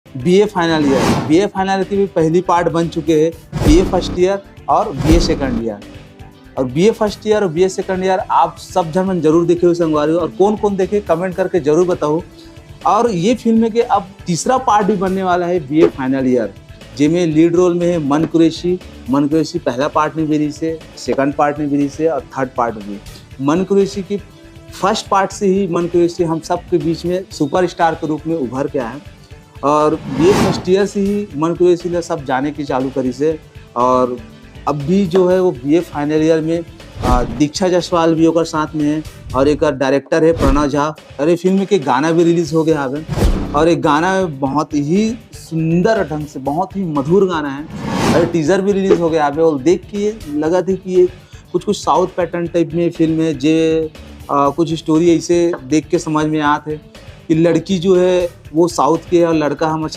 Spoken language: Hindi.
BA final year, BA final year की भी पहली पार्ट बन चुके हैं, बीए फर्स्ट ईयर और बीए सेकंड ईयर। और बीए फर्स्ट ईयर और बीए सेकंड ईयर आप सब जन जरूर देखे हो संगवारी, और कौन कौन देखे कमेंट करके जरूर बताओ। और ये फिल्म है कि अब तीसरा पार्ट भी बनने वाला है बीए फाइनल ईयर, जिसमें लीड रोल में है मन कुरैशी। मन कुरैशी पहला पार्ट में भी रही से, सेकंड पार्ट में भी रही से और थर्ड पार्ट में भी। मन कुरैशी की फर्स्ट पार्ट से ही मन कुरैशी हम सब के बीच में सुपरस्टार के रूप में उभर के आए, और बीए फर्स्ट ईयर से ही मन कुरैशी ने सब जाने की चालू करी से। और अब भी जो है वो बीए फाइनल ईयर में दीक्षा जायसवाल भी ओकर साथ में है, और एक डायरेक्टर है प्रणव झा। और ये फिल्म के गाना भी रिलीज हो गया है, और एक गाना बहुत ही सुंदर ढंग से, बहुत ही मधुर गाना है, और टीजर भी रिलीज हो गया है। और देख के लगा था कि ये कुछ साउथ पैटर्न टाइप में फिल्म है, जे कुछ स्टोरी ऐसे देख के समझ में आते कि लड़की जो है वो साउथ की है और लड़का हमारे